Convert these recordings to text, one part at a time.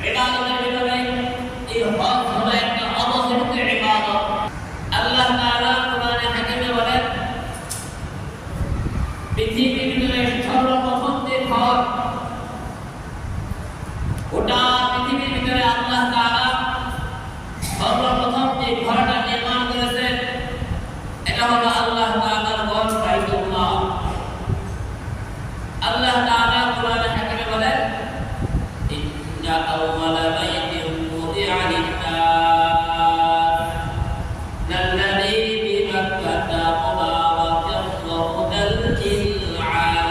ইবাদতের ভিতরে এই হজ হলো একটা অবহিত ইবাদত। আল্লাহ তাআলা কোরআনে হাকিমে বলেন, পৃথিবীর ভিতরে সর্বপ্রথম যে ঘর, ওটা পৃথিবীর ভিতরে আল্লাহ তাআলা সর্বপ্রথম যে ঘরটা নির্মাণ করেছেন, এটা হলো আল্লাহ তাআলার ঘর বাইতুল্লাহ। আল্লাহ তাআলা কোরআনে হাকিমে বলেন, ইন্না আউওয়ালা বাইতিন wudi'a লিন-নাস লাল্লাযী বিবাক্কাতা মুবারাকান ওয়া হুদাল লিল-আলামিন।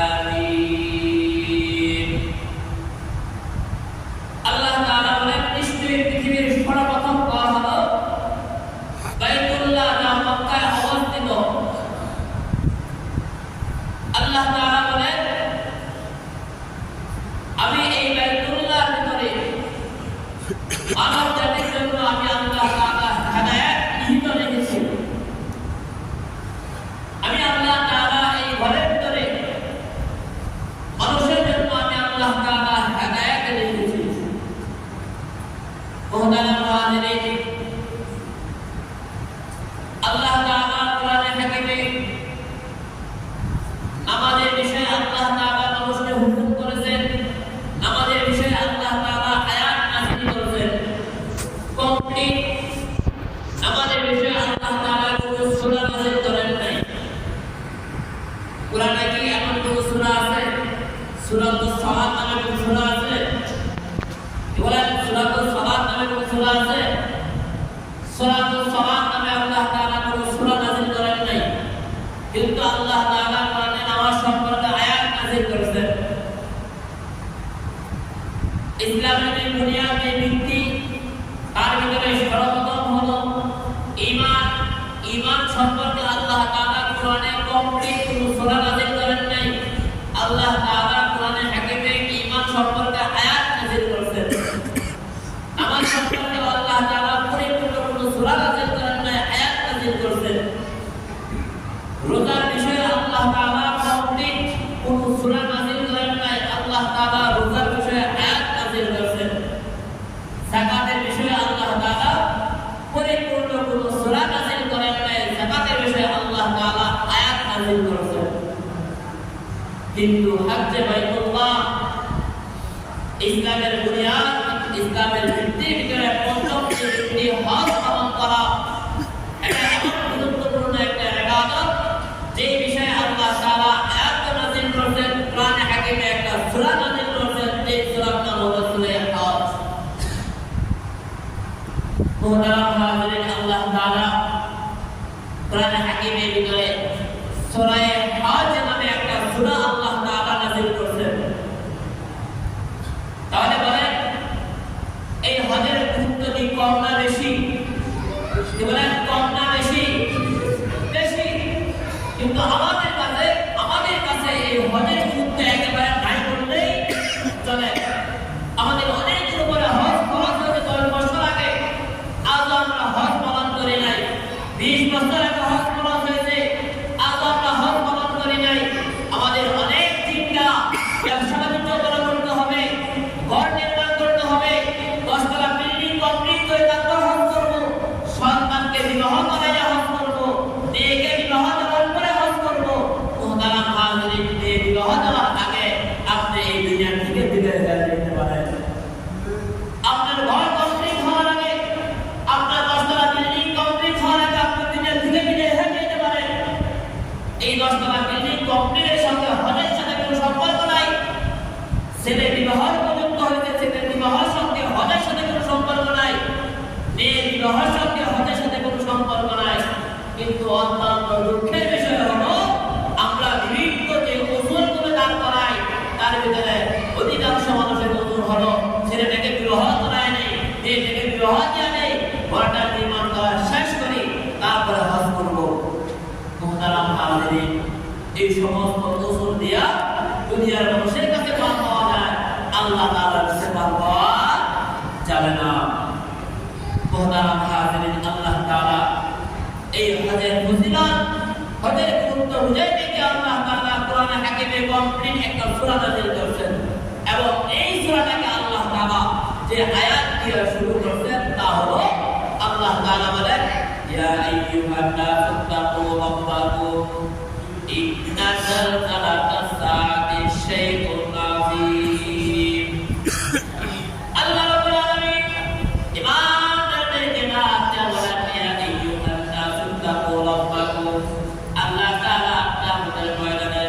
আল্লাহ তাআলা বলেন, নিশ্চয়ই পৃথিবীর সর্বপ্রথম ঘর হলো বাইতুল্লাহ, যা মক্কায় অবস্থিত। আল্লাহ তাআলা বলেন, আমি এই বাইতুল্লাহর ভিতরে মানব জাতির জন্য আমি আল্লাহ তাআলা হেদায়েত নিহিত রেখেছি। আমি আল্লাহ তাআলা এই ঘরের ভিতরে মানুষের জন্য আমি আল্লাহ তাআলা হেদায়েত রেখেছি। মুহতারাম হাজিরিন, আল্লাহ তাআলা কোরআনে হাকিমে নামাজের বিষয়ে আল্লাহ তাআলা মানুষকে হুকুম করেছেন, নামাজের বিষয়ে আল্লাহ তাআলা আয়াত নাযিল করেছেন। কমপ্লিট নামাজের বিষয়ে আল্লাহ তাআলা কোনো সূরা নাযিল করেন নাই। কোরআনে কি এমন কোনো সূরা আছে? সূরাতুস সালাত নামে কোনো সূরা আছে? বলেন, সূরাতুস সালাত নামে কোনো সূরা আছে? সূরাতুস সালাত নামে আল্লাহ তাআলা কোনো সূরা নাযিল করেন নাই, কিন্তু আল্লাহ তাআলা কোরআনে নামাজ সম্পর্কে আয়াত নাযিল করেছেন। ইসলামের যে বুনিয়াদ, যে ভিত্তি, তার ভিতরে সর্বপ্রথম হলো ঈমান। ঈমান সম্পর্কে আল্লাহ তাআলা কোরআনে কমপ্লিট কোনো সূরা নাযিল করেন নাই। আল্লাহ তাআলা কোরআনে হাকিমে ঈমান সম্পর্কে আয়াত নাযিল করেছেন। নামাজ সম্পর্কে আল্লাহ তাআলা পরিপূর্ণ কোনো সূরা নাযিল করেন নাই, আয়াত নাযিল করেছেন। রোজার বিষয়ে আল্লাহ তাআলা কমপ্লিট কোনো সূরা নাযিল করেন নাই, আল্লাহ তাআলা রোজার বিষয়ে আয়াত নাযিল করেছেন। যাকাতের বিষয়ে আল্লাহ তাআলা পরিপূর্ণ কোনো সূরা নাযিল করেন নাই, যাকাতের বিষয়ে আল্লাহ তাআলা আয়াত নাযিল করেছেন। কিন্তু হজ্জে বাইতুল্লাহ ইসলামের বুনিয়াদ, ইসলামের ভিত্তির ভিতরে পঞ্চম যে ভিত্তি হজ পালন করা, এটা এমন গুরুত্বপূর্ণ একটা ইবাদত যে বিষয়ে আল্লাহ তাআলা আয়াত নাযিল করেছেন। কোরআনে হাকিমে একটা সূরা নাযিল করেছেন, যে সূরার নাম হলো সূরা হজ। মুহতারাম হাজিরিন, আল্লাহ তাআলা কোরআনে হাকিমের ভিতরে সূরা হজ নামে একটা সূরা আল্লাহ তাআলা নাযিল করেছেন। তাহলে বলেন, এই হজের গুরুত্ব কি কম না বেশি? বলেন, কম না বেশি? বেশি। কিন্তু আমাদের কাছে এই হজের গুরুত্ব একেবারে নাই বললেই চলে। আমাদের অনেকের উপরে হজ খরচ হয়েছে 10 বছর আগে, আজ আমরা হজ পালন করি নাই। 20 বছর আগে হজ খরচ হয়েছে, আজ আমরা হজ পালন করি নাই। আমাদের অনেক চিন্তা, ব্যবসা বাণিজ্য করতে হবে, ঘর নির্মাণ করতে হবে, 10 তলা বিল্ডিং কমপ্লিট করে তারপর হজ করব, সন্তানকে বিবাহ করাইয়া হজ করব, মেয়েকে বিবাহ দেওয়ার পরে হজ করব। মুহতারাম হাজিরিন, মেয়ে বিবাহ দেওয়ার আগে আপনি এই দুনিয়া থেকে বিদায় হয়ে যেতে পারেন। আপনার ঘর কমপ্লিট হওয়ার আগে, আপনার 10 তলা বিল্ডিং কমপ্লিট হওয়ার আগে আপনি দুনিয়া থেকে বিদায় হয়ে যেতে পারেন। এই 10 তলা বিল্ডিং কমপ্লিটের সঙ্গে হজের সাথে কোনো সম্পর্ক নাই। ছেলে বিবাহ উপযুক্ত হয়েছে, ছেলের বিবাহের সঙ্গে হজের সাথে কোনো সম্পর্ক নাই। মেয়ের বিবাহের সঙ্গে হজের সাথে কোনো সম্পর্ক নাই। কিন্তু অত্যন্ত দুঃখের বিষয় হলো, আমরা বিভিন্ন যে ওজনগুলো দাঁড় করাই, তার ভিতরে অধিকাংশ মানুষের ওজন হলো ছেলেটাকে বিবাহ করায় নেই, মেয়েটাকে বিবাহ দেওয়া নেই, ঘরটা নির্মাণ করা শেষ করি, তারপরে হজ করবো। মুহতারাম হাজিরিন, এই সমস্ত ওজন দিয়া দুনিয়ার মানুষের কাছে পার পাওয়া যায়, আল্লাহ তাআলার কাছে পার পাওয়া যাবে না। মুহতারাম হাজিরিন, আল্লাহ তাআলা এই হজের ফজিলত, হজের গুরুত্ব বুঝাইতে গিয়ে আল্লাহ তাআলা কোরআনে হাকিমে কমপ্লিট একটা সূরা নাযিল করেছেন। এবং এই সূরাটাকে আল্লাহ তাআলা যে যে আয়াত দিয়ে শুরু করছেন তা হলো আল্লাহ তাআলা বলেন ইয়া আইয়ুহান নাসু তাকু রাব্বাকুম ইন্না যালজালাতাস সাআতি শাইউন আযীম। আল্লাহ রাব্বুল আলামিন ইমানদারদেরকে ডাকতে বলেন ইয়া আইয়ুহান নাসু তাকু রাব্বাকুম। আল্লাহ তাআলা কিয়ামতের ময়দানে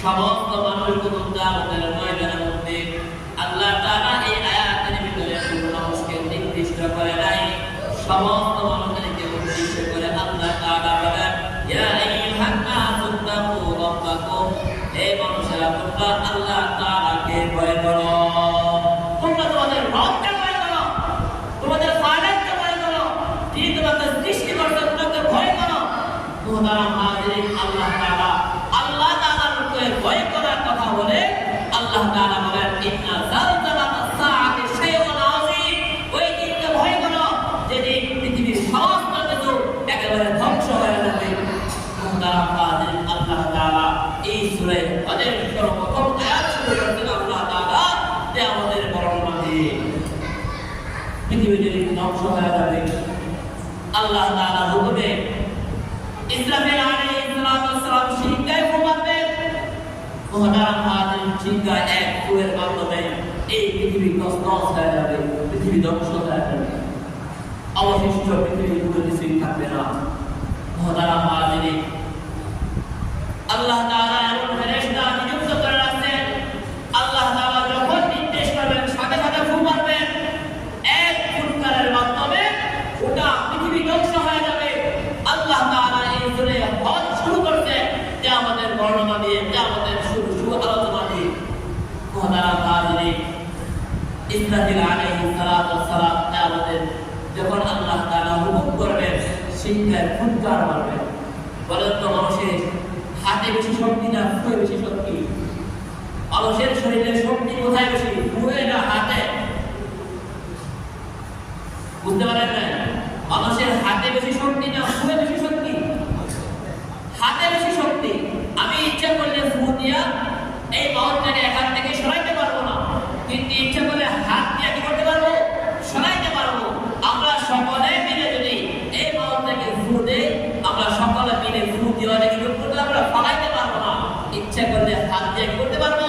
সমস্ত মানুষগুলো কিয়ামতের ময়দানের মধ্যে আল্লাহ তাআলা এই আয়াতের ভিতরে কোন মানুষকে নির্দিষ্ট করে নাই, সমস্ত মানুষদেরকে উদ্দেশ্য করে আল্লাহ তাআলা বলেন ইয়া আইয়ুহান নাসু তাকু রাব্বাকুম। হে মানুষেরা তোমরা আল্লাহ তাআলাকে ভয় করো, তোমরা তোমাদের রবকে ভয় করো, তোমাদের খালিককে ভয় করো, যিনি তোমাকে সৃষ্টি করেছেন তাকে ভয় করো। মুহতারাম হাজিরিন, আল্লাহ তাআলার ভয় করার কথা বলে আল্লাহ তাআলা বলেন ইন্না যালজালাতাস সাআতি শাইউন আযীম। ওই দিনকে ভয় করো যেদিন পৃথিবীর সমস্ত কিছু একেবারে ধ্বংস হয়ে যাবে। মুহতারাম হাজিরিন, আল্লাহ তাআলা এই সূরা হজের সর্বপ্রথম আয়াত শুরু করেছেন আল্লাহ তাআলা কিয়ামতের বর্ণনা দিয়ে। পৃথিবী যেদিন ধ্বংস হয়ে যাবে আল্লাহ তাআলা হুকুমে ইসরাফিল আলাইহিস সালাম সিংহায় ঘুমাবেন। মুহতারাম হাজিরিন, সিংহায় এক ফুলের মাধ্যমে এই পৃথিবী তছনছ হয়ে যাবে, পৃথিবী ধ্বংস হয়ে যাবে, অবশিষ্ট পৃথিবীর কোনো কিছুই থাকবে না। মুহতারাম হাজিরিন, আল্লাহ তাআলা এমন ফেরেশতা নিযুক্ত করে রাখছেন, আল্লাহ তাআলা যখন নির্দেশ করবেন সাথে সাথে ঘুমাবেন, এক ফুৎকারের মাধ্যমে গোটা পৃথিবী ধ্বংস হয়ে যাবে। আল্লাহ তাআলা এই সূরা হজ শুরু করতে কিয়ামতের বর্ণনা দিয়ে, কিয়ামতের শুরু আলোচনা দিয়ে। মুহতারাম হাজিরিন, ইসরাফিল আলাইহিস সালাম কিয়ামতের যখন আল্লাহ তাআলা হুকুম করবেন সিংহের ফুৎকার মারবেন। বলেন তো মানুষের হাতে বেশি শক্তি না ফুয়ে বেশি শক্তি? মানুষের শরীরের শক্তি কোথায় বেশি, ফুয়ে না হাতে? বুঝতে পারেন না? মানুষের হাতে বেশি শক্তি না ফুয়ে বেশি শক্তি? হাতে বেশি শক্তি। আমি ইচ্ছা করলে ফু দিয়া এই মাউন্টটাকে এখান থেকে সরাইতে পারবো না, কিন্তু ইচ্ছা করলে হাত দিয়ে কি করতে পারবো? সরাইতে পারবো। আমরা সকলে মিলে যদি এই মাউন্টটাকে ফু দেই, আমরা সকলে মিলে ফু দিয়ে কি করতে পারবো? আমরা ফালাইতে পারবো না। ইচ্ছা করলে হাত দিয়ে কি করতে পারবো?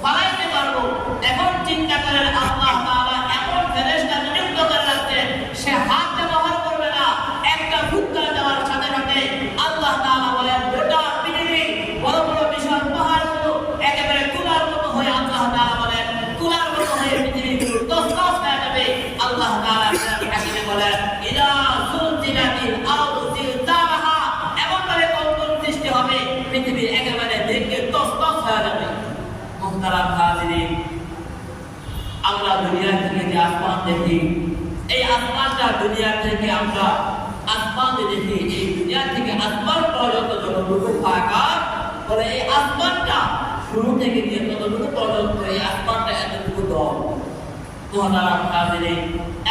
ফালাইতে পারবো। এখন চিন্তা করেন আল্লাহ তাআলা এমন ফেরেশতা নিযুক্ত করে রাখছেন, সে হাত ব্যবহার করবে না, একটা ফুৎকার দেওয়ার সাথে সাথে আল্লাহ তাআলা বলেন গোটা পৃথিবী বড় বড় বিশাল পাহাড়গুলো একেবারে তুলার মতো হয়ে, আল্লাহ তাআলা বলেন তুলার মতো হয়ে পৃথিবীগুলো তছনছ হয়ে যাবে। আল্লাহ তাআলা হাকিমে বলেন ইদা যুলজিলাতিল আরদু জিলজালাহা, এমন ভাবে কম্পন সৃষ্টি হবে পৃথিবী একেবারে ভেঙে তছনছ হয়ে যাবে। মুহতারাম হাজিরিন, আমরা দুনিয়া থেকে যে আসমান দেখি, এই আসমানটা দুনিয়া থেকে আমরা আসমান দেখি, এই দুনিয়া থেকে আসমান পর্যন্ত যতটুকু ফাঁকা, বলে এই আসমানটা শুরু থেকে নিয়ে ততটুকু পর্যন্ত এই আসমানটা এতটুকু দম। মুহতারাম হাজিরিন,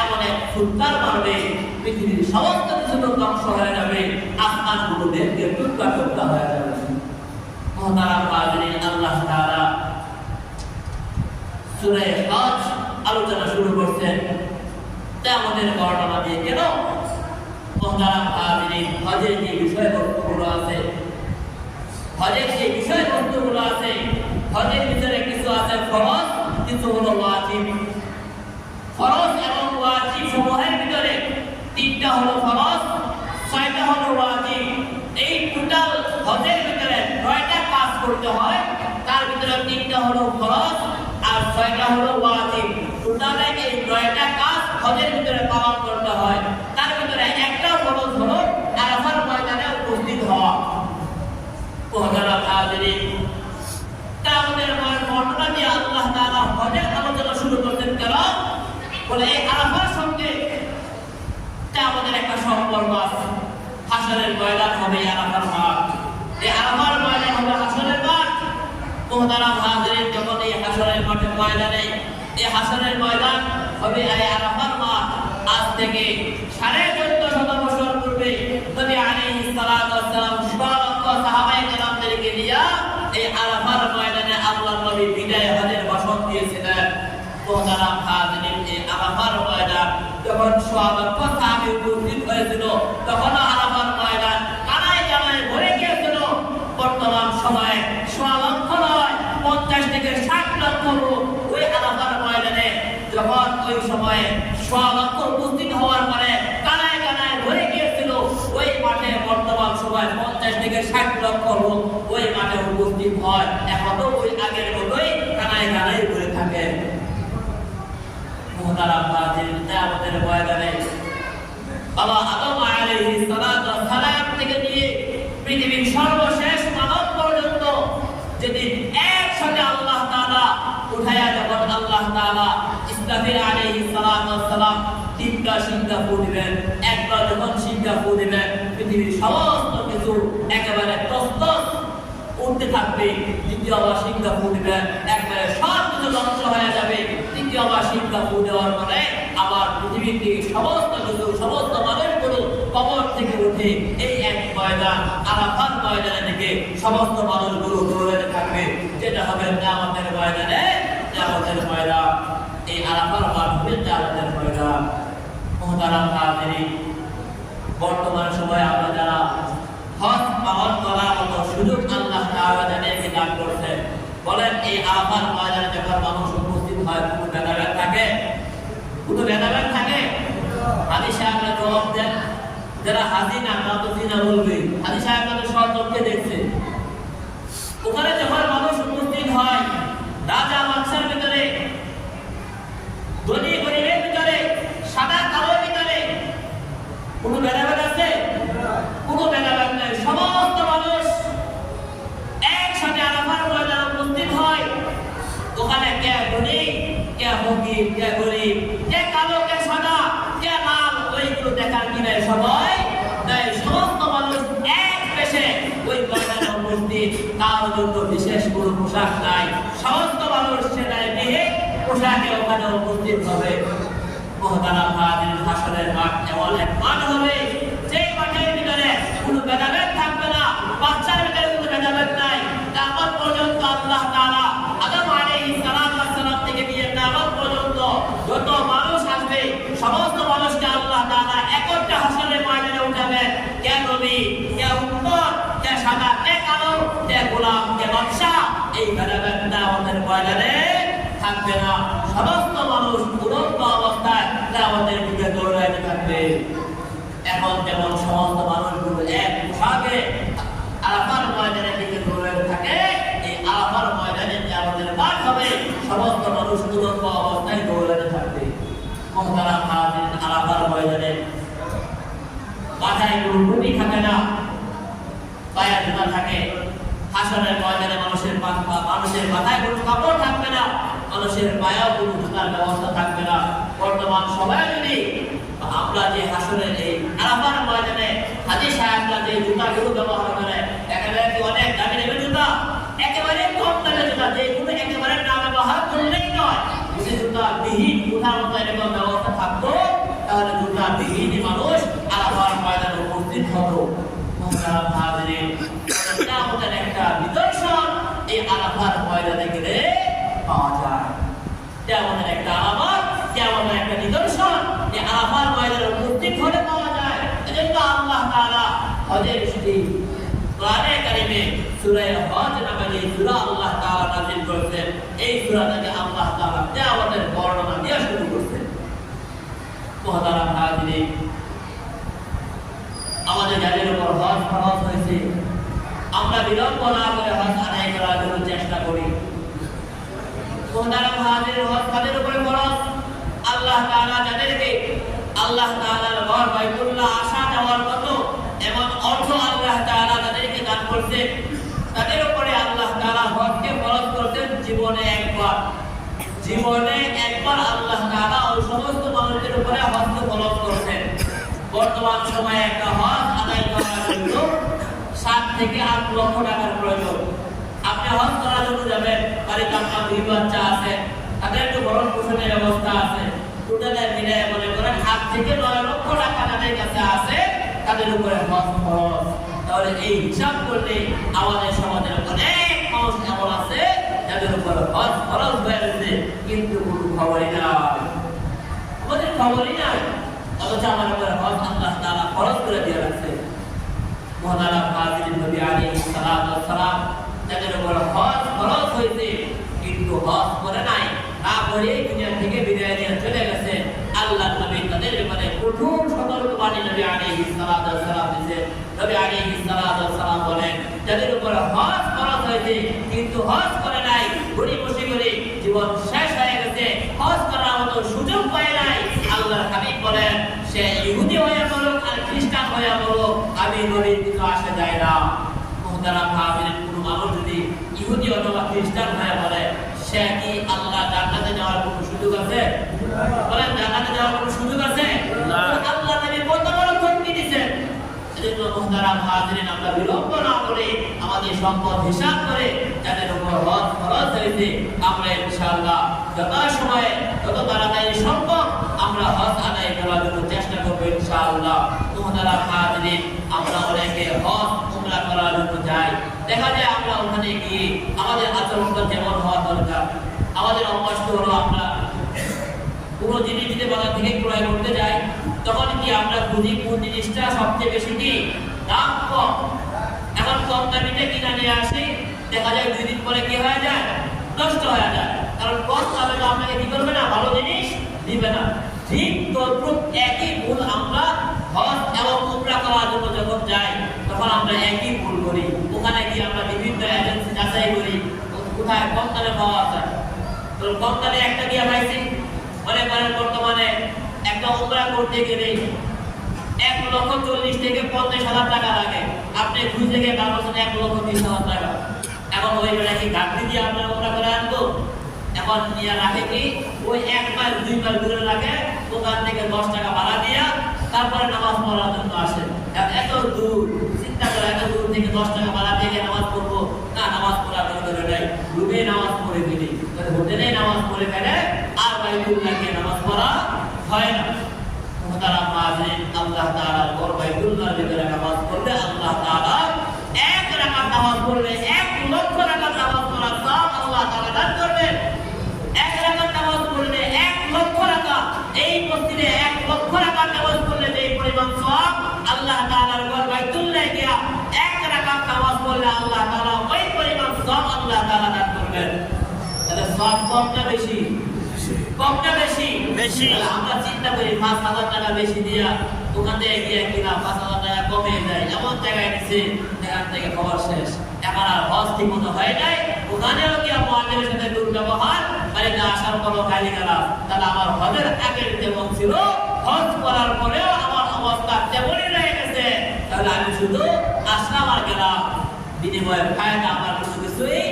এমন এক ফুৎকার মারবে পৃথিবীর সমস্ত কিছু ধ্বংস হয়ে যাবে, আসমানগুলো ভেঙে টুকরা টুকরা হয়ে যাবে। মুহতারাম হাজিরিন, আল্লাহ তাআলা সূরা হজ আলোচনা শুরু করছেন কিয়ামতের বর্ণনা দিয়ে। কেন? মুহতারাম হাজিরিন, হজের যে বিষয়বস্তুগুলো আছে, হজের যে বিষয়বস্তুগুলো আছে, হজের ভিতরে কিছু আছে ফরজ, কিছু হলো ওয়াজিব। ফরজ এবং ওয়াজিব সমূহের ভিতরে তিনটা হলো ফরজ, ছয়টা হলো ওয়াজিব। এই টোটাল হজের ভিতরে 9টা কাজ করতে হয়, তার ভিতরে তিনটা হলো ফরজ আর 6টা হলো ওয়াজিব। টোটালে এই 9টা কাজ হজের ভিতরে পালন করতে হয়। তার ভিতরে একটা ফরজ হলো আরাফার ময়দানে উপস্থিত হওয়া। মুহতারাম হাজিরিন, কিয়ামতের বর্ণনা দিয়ে আল্লাহ তাআলা হজের আলোচনা শুরু করতেন। কেন? বলে এই আরাফার সঙ্গে কিয়ামতের একটা সম্পর্ক আছে। হাসরের ময়দান হবে আরাফার মাঠ, এই আরাফার ময়দান হবে হাসরের মাঠ। মুহতারাম হাজিরিন, যখন এই হাসরের মাঠের ময়দানে, এই হাসরের ময়দান হবে এই আরাফার মাঠ, আজ থেকে 1450 বছর পূর্বে নবী আলাইহিস সালাতু ওয়াস সালাম সাহাবায়ে কেরামদেরকে নিয়ে এই আরাফার ময়দানে আল্লাহর নবী বিদায় হজের ভাষণ দিয়েছিলেন। মুহতারাম মুহতারাম হাজিরিন, এই আরাফার ময়দান যখন সাহাবাত সাহাবী উপস্থিত হয়েছিল তখন আরাফার ময়দান কানায় কানায় ভরে গিয়েছিল। বর্তমান সময়ে 1.5 লক্ষ নয় 50 থেকে 60 লক্ষ লোক ওই আরাফার ময়দানে, যখন ওই সময়ে 1.5 লক্ষ উপস্থিত হওয়ার পরে কানায় কানায় ভরে গিয়েছিল ওই মাঠে বর্তমান সময়ে 50 থেকে 60 লক্ষ লোক ওই মাঠে উপস্থিত হয়। এখনো ওই আগের মতোই কানায় কানায় ভরে থাকে। মুহতারাম হাজিরিন, আমাদের ময়দানে বাবা আদম আলাইহিস সালাম থেকে নিয়ে পৃথিবীর সর্বশেষ মানব পর্যন্ত যেদিন একসাথে আল্লাহ তাআলা উঠায়া যখন আল্লাহ তাআলা ইসরাফিল আলাইহিস সালাম তিনটা সিংহা ফু দিবেন, একবার যখন সিংহা ফু দিবেন পৃথিবীর সমস্ত কিছু একেবারে তছনছ উঠতে থাকবে। দ্বিতীয়বার সিংহা ফু দিবেন, একবারে সব কিছু ধ্বংস হয়ে যাবে। তৃতীয়বার সিংহা ফু দেওয়ার পরে আবার পৃথিবীর থেকে সমস্ত কিছু সমস্ত মানুষগুলো কবর থেকে উঠে এই এক ময়দান আরাফাত ময়দানে থেকে সমস্ত মানুষগুলো দৌড়াতে থাকবে, যেটা হবে কিয়ামতের ময়দানে। কিয়ামতের ময়দান এই আরাফার মাধ্যমে কিয়ামতের ময়দান। মুহতারাম হাজিরিন, বর্তমান সময়ে আমরা যারা হজ পালন করার মতো সুযোগ আল্লাহ তাআলা যাদেরকে দান করেছেন, বলেন এই আরাফার ময়দানে যখন মানুষ উপস্থিত হয় কোনো ভেদাভেদ থাকে? কোনো ভেদাভেদ থাকে? হাজী সাহেবরা জবাব দেন, যারা হাজী না তারা তো জিনা বলবে। হাজী সাহেবরা তো সব চোখে দেখছে। ওখানে যখন মানুষ উপস্থিত হয়, রাজা বাদশার ভিতরে, ধনী গরিবের ভিতরে, সাদা কালোর ভিতরে কোনো ভেদাভেদ আছে? কোনো ভেদাভেদ নেই। সমস্ত মানুষ একসাথে আরাফার ময়দানে উপস্থিত হয়। ওখানে কে ধনী, কে ফকির, কে গরিব, কে কালো, কে সাদা, কে লাল, ওইগুলো দেখার কি নাই সময় নাই। সমস্ত মানুষ এক বেশে ওই ময়দানে উপস্থিত। কারোর জন্য বিশেষ কোনো পোশাক নাই, সমস্ত মানুষ সেটাই নিয়ে পোশাকে ওখানে উপস্থিত হবে। মুহতারাম হাজিরিন, হাসরের মাঠ এমন এক মাঠ হবে যে মাঠের ভিতরে কোনো ভেদাভেদ থাকবে না, বাচ্চার ভিতরে কোনো ভেদাভেদ নাই। কিয়ামত পর্যন্ত আল্লাহ তাআলা আদম আলাইহিস সালাম থেকে নিয়ে কিয়ামত পর্যন্ত যত মানুষ আসবে সমস্ত মানুষকে আল্লাহ তাআলা একটা হাসরের ময়দানে উঠাবেন। কে নবী, কে উম্মত, কে সাদা, কে কালো, কে গোলাম, কে বাদশা, এই ভেদাভেদটা আমাদের ময়দানে থাকবে না। সমস্ত মানুষ উলঙ্গ অবস্থায় আমাদের দিকে দৌড়াইতে থাকবে। এখন যেমন সমস্ত মানুষগুলো এক পোশাকে আরাফার ময়দানের দিকে দৌড়াইতে থাকে, এই আরাফার ময়দানে যে আমাদের মাঠ হবে সমস্ত মানুষ উলঙ্গ অবস্থায় দৌড়াইতে থাকবে। মুহতারাম হাজিরিন, আরাফার ময়দানে মাথায় কোনো টুপি থাকে না, পায়ে জুতা থাকে। হাসরের ময়দানে মানুষের মাথায় কোনো কাপড় থাকবে না, মানুষের পায়েও কোনো জুতার ব্যবস্থা থাকবে না। বর্তমান সময়ে যদি আমরা যে হাসরের এই আরাফার ময়দানে হাজী সাহেবরা যে জুতাগুলো ব্যবহার করে, একেবারে অনেক দামি দামি জুতা, একেবারে কম দামি জুতা, যেগুলো একেবারে না ব্যবহার করলেই নয়। যদি জুতা বিহীন উঠার মতো এরকম ব্যবস্থা থাকতো তাহলে জুতা বিহীন মানুষ আরাফার ময়দানে উপস্থিত হতো। মুহতারাম হাজিরিন, কিয়ামতের একটা নিদর্শন এই আরাফার ময়দানে গেলে পাওয়া যায়। কিয়ামতের একটা আলামত, কিয়ামতের একটা নিদর্শন এই আরাফার ময়দানে উপস্থিত হলে পাওয়া যায়। এজন্য আল্লাহ তাআলা হজের শুরু কোরআনে কারিমে সূরা হজ নামে যে সূরা আল্লাহ তাআলা নাযিল করেছেন, এই সূরাটাকে আল্লাহ তাআলা কিয়ামতের বর্ণনা দিয়ে শুরু করেছেন। মুহতারাম হাজিরিন, আমাদের যাদের উপর হজ ফরজ হয়েছে, আমরা বিলম্ব না করে হজ আদায় করার জন্য চেষ্টা করি। মুহতারাম হাজিরিন, হজ কাদের উপরে ফরজ? আল্লাহ তাআলা যাদেরকে আল্লাহ তাআলার ঘর বাইতুল্লাহ আসা যাওয়ার মতো এমন অর্থ আল্লাহ তাআলা তাদেরকে দান করেছেন, তাদের উপরে আল্লাহ তাআলা হজকে ফরজ করেছেন জীবনে একবার। জীবনে একবার আল্লাহ তাআলা ওই সমস্ত মানুষদের উপরে হজকে ফরজ করেছেন। বর্তমান সময়ে একটা হজ আদায় করার জন্য 7 থেকে 8 লক্ষ টাকার প্রয়োজন। আপনি হজ করার জন্য যাবেন, বাড়িতে আপনার 2 বাচ্চা আছে, তাদের একটু ভরণ পোষণের ব্যবস্থা আছে, টোটালের মিলায় মনে করেন 8 থেকে 9 লক্ষ টাকা তাদের কাছে আছে, তাদের উপরে হজ খরচ। তাহলে এই হিসাব করলে আমাদের সমাজের অনেক মানুষ এমন আছে যাদের উপর হজ ফরজ হয়ে গেছে কিন্তু কোনো খবরই নাই, আমাদের খবরই নাই, অথচ আমার উপর হজ আল্লাহ তাআলা ফরজ করে দিয়ে রাখছে। মুহতারাম হাজিরিন, নবী আলাইহিস সালাতু ওয়াস সালাম যাদের উপর হজ ফরজ হয়েছে কিন্তু হজ করে নাই, না করে দুনিয়া থেকে বিদায় নিয়ে চলে গেছে, আল্লাহ নবী তাদের ব্যাপারে কঠোর সতর্কবাণী নবী আলাইহিস সালাতু ওয়াস সালাম দিয়েছেন। নবী আলাইহিস সালাতু ওয়াস সালাম বলেন, যাদের উপর হজ ফরজ হয়েছে কিন্তু হজ করে নাই, ঘুরে বসে করে জীবন শেষ হয়ে গেছে, হজ করার মতো সুযোগ পায় নাই, আল্লাহর হাবিব বলেন সে ইহুদি হয়ে বলুক আর খ্রিস্টান হয়ে বলুক, আমি নবীর কিছু আসে যায় না। মুহতারাম হাজিরিন, কোনো মানুষ যদি ইহুদি অথবা খ্রিস্টান হয়ে বলে সে কি আল্লাহ জান্নাতে যাওয়ার কোনো সুযোগ আছে? বলেন জান্নাতে যাওয়ার কোনো সুযোগ আছে? আল্লাহ নবী কত বড় হুমকি দিয়েছেন। এজন্য মুহতারাম হাজিরিন, আমরা বিলম্ব না করে আমাদের সম্পদ হিসাব করে যাদের উপর হজ ফরজ হয়েছে আমরা ইনশাআল্লাহ যথাসময়ে যত তাড়াতাড়ি সম্ভব আমরা হজ আদায় করার জন্য চেষ্টা করবো ইনশাআল্লাহ। মুহতারাম হাজিরিন, আমরা অনেকে হজ উমরা করার জন্য যাই, দেখা যায় আমরা ওখানে গিয়ে আমাদের আচরণটা যেমন হওয়া দরকার, আমাদের অভ্যাস হলো আমরা কোনো জিনিস যদি বাজার থেকে ক্রয় করতে যাই তখন কি আমরা বুঝি কোন জিনিসটা সবচেয়ে বেশি কি দাম কম, এখন কম দামিটা কিনা নিয়ে আসি, দেখা যায় 2 দিন পরে কি হয়ে যায়, নষ্ট হয়ে যায়, কারণ কম দামে তো আপনাকে কি করবে না, ভালো জিনিস দিবে না। ঠিক তদ্রুপ একই ভুল আমরা হজ এবং উমরা করার জন্য যখন যাই তখন আমরা একই ভুল করি, ওখানে গিয়ে আমরা বিভিন্ন এজেন্সি যাচাই করি কোথায় কম দামে পাওয়া যায়। তো কম দামে একটা গিয়ে পাইছি, মনে করেন বর্তমানে একটা উমরা করতে গেলে 1,40,000 থেকে 50,000 টাকা লাগে, আপনি খুঁজে গিয়ে ভাবছেন 1,30,000 টাকা, এখন ওই বেলা কি গাড়ি দিয়ে আপনার উমরা করে আনবো? এখন নিয়ে রাখে কি ওই 1 মাস 2 মাস দূরে রাখে, দোকান থেকে 10 টাকা ভাড়া দিয়া তারপরে নামাজ পড়ার জন্য আসে। এত দূর চিন্তা করে, এত দূর থেকে 10 টাকা ভাড়া দিয়ে নামাজ পড়বো না, নামাজ পড়ার দরকার নাই, রুমে নামাজ পড়ে ফেলি, হোটেলে নামাজ পড়ে ফেলে আর বাইতুল্লাহ গিয়ে নামাজ পড়া হয় না। মুহতারাম হাজিরিন, আল্লাহ তাআলার ঘর বাইতুল্লাহর ভিতরে নামাজ পড়লে আল্লাহ তাআলা 1 রাকাত নামাজ পড়লে 1 লক্ষ রাকাত নামাজ পড়ার সওয়াব আল্লাহ তাআলা দান করবেন। 1 রাকাত নামাজ পড়লে 1 লক্ষ রাকাত, এই মসজিদে 1 লক্ষ রাকাত নামাজ পড়লে যে পরিমাণ সওয়াব, আল্লাহ তাআলার ঘর বাইতুল্লাহ গিয়া 1 রাকাত নামাজ পড়লে আল্লাহ তাআলা ওই পরিমাণ সওয়াব আল্লাহ তাআলা দান করবেন। তাহলে সওয়াব কম না বেশি? কম না বেশি? বেশি। আমরা চিন্তা করি 5,000 টাকা বেশি দিয়া ওখান থেকে গিয়ে কিনা 5,000 টাকা কমে যায়, এমন জায়গায় নিচ্ছে এখান থেকে খবর শেষ, এখন আর হজ ঠিক মতো হয় নাই, ওখানেও গিয়া মুআল্লিমের সাথে দুর্ব্যবহার, বাড়িতে আসার পরও গালি গালাজ, তাহলে আমার হজের আগের যেমন ছিল হজ করার পরেও আমার অবস্থা তেমনই রয়ে গেছে, তাহলে আমি শুধু আসলাম আর গেলাম, বিনিময়ে ফায়দা আমার কোনো কিছুই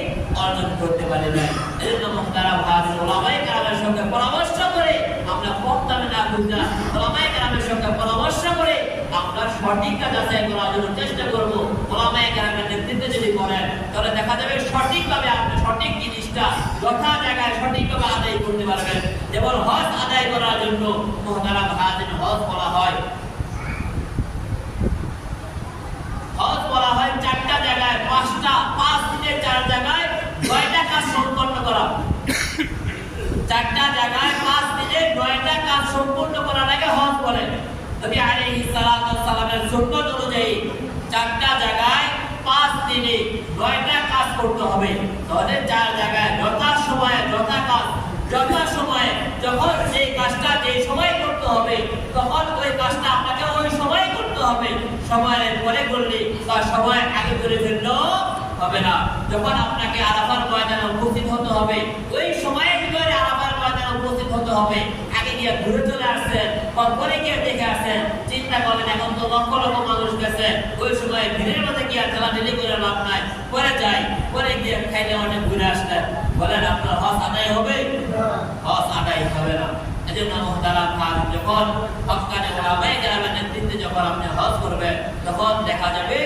অর্জন করতে পারি না। এজন্য মুহতারাম হাজির, উলামায়ে কেরামের সঙ্গে পরামর্শ করে আমরা কম দামে না খুঁজা, উলামায়ে কেরামের সঙ্গে পরামর্শ করে আমরা সঠিকটা যাচাই করার জন্য চেষ্টা করব। উলামায়ে কেরামের নেতৃত্বে যদি করেন তাহলে দেখা যাবে সঠিকভাবে আপনি সঠিক জিনিসটা যথা জায়গায় সঠিকভাবে আদায় করতে পারবেন। যেমন হজ আদায় করার জন্য মুহতারাম হাজির, হজ বলা হয় 4টা জায়গায় 5 দিনের 4 জায়গায় 9টা কাজ সম্পন্ন করা। 4টা জায়গায় 5 দিনে 9টা কাজ সম্পন্ন করার আগে হজ বলে। নবী আলাইহিস সালাতু ওয়াস সালামের সুন্নাত অনুযায়ী 4টা জায়গায় 5 দিনে 9টা কাজ করতে হবে। তাহলে 4 জায়গায় যথা সময়ে যথা কাজ, যথা সময়ে যখন সেই কাজটা যে সময় করতে হবে তখন ওই কাজটা আপনাকে ওই সময় করতে হবে, সময়ের পরে করলে বা সময় আগে করে ফেললেও হবে না। যখন আপনাকে আরাফার ময়দানে উপস্থিত হতে হবে ওই সময়ের ভিতরে আরাফার ময়দানে উপস্থিত হতে হবে, আগে গিয়ে ঘুরে চলে আসছেন বা পরে গিয়ে দেখে আসছেন, চিন্তা করেন এখন তো লক্ষ লক্ষ মানুষ গেছে, ওই সময় ভিড়ের মধ্যে গিয়ে ঠেলাঠেলি করে লাভ নাই, পরে যাই, পরে গিয়ে খাইলে অনেক ঘুরে আসলেন, বলেন আপনার হজ আদায় হবে? হজ আদায় হবে না। এজন্য মুহতারাম হাজির, যখন হক্কানে উলামায়ে কেরামের নেতৃত্বে যখন আপনি হজ করবেন তখন দেখা যাবে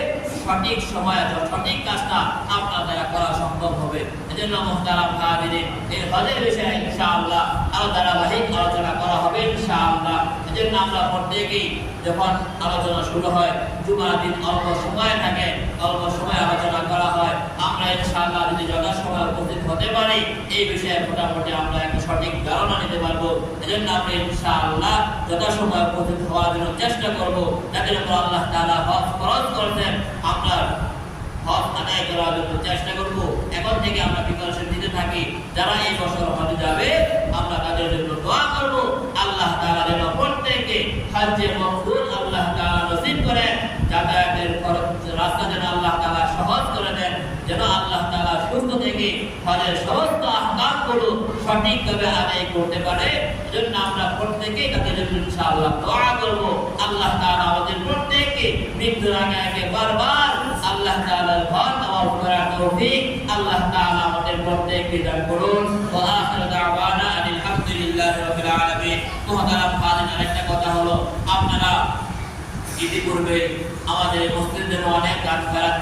সঠিক সময়ে সঠিক কাজটা আপনার দ্বারা করা সম্ভব হবে। এজন্য মুহতারাম হাজির, এই হজের বিষয়ে ইনশাআল্লাহ আরো ধারাবাহিক আলোচনা করা হবে ইনশাআল্লাহ। এজন্য আমরা প্রত্যেকেই যখন আলোচনা শুরু হয় জুমার দিন অল্প সময় থাকে, অল্প সময় আলোচনা করা হয়, আমরা ইনশাআল্লাহ যদি যথাসময়ে উপস্থিত হতে পারি এই বিষয়ে মোটামুটি আমরা একটা সঠিক ধারণা নিতে পারবো। এজন্য আমরা ইনশাআল্লাহ যথাসময়ে উপস্থিত হওয়ার জন্য চেষ্টা করব। যাদের উপর আল্লাহ তাআলা হজ ফরজ করেছেন আমরা হজ আদায় করার জন্য চেষ্টা করব। এখন থেকে আমরা প্রিপারেশন নিতে থাকি। যারা এই বছর হজে যাবে আমরা তাদের জন্য দোয়া করব। আল্লাহ তাআলা যেন প্রত্যেককে হজ্জে মকবুল আল্লাহ তাআলা নসিব করেন। যাতায়াতের রাস্তা যেন আল্লাহ তাআলা সহজ করে দেন, যেন আল্লাহ তাআলা সুস্থ থেকে হজের সমস্ত আহকামগুলো সঠিকভাবে আদায় করতে পারে। এজন্য আমরা প্রত্যেকেই তাদের জন্য ইনশাআল্লাহ দোয়া করব। আল্লাহ তাআলা আমাদের প্রত্যেককে মৃত্যুর আগে বারবার আল্লাহ তাআলার ঘর তাওয়াফ করার তৌফিক আল্লাহ তাআলা আমাদের প্রত্যেককে দান করুন। ওয়া আখিরু দাওয়ানা আলহামদুলিল্লাহি রাব্বিল আলামিন। মুহতারাম ফাজিল, আরেকটা কথা হলো আপনারা ইতিপূর্বে আমাদের মসজিদের অনেক কাজ ফেরাত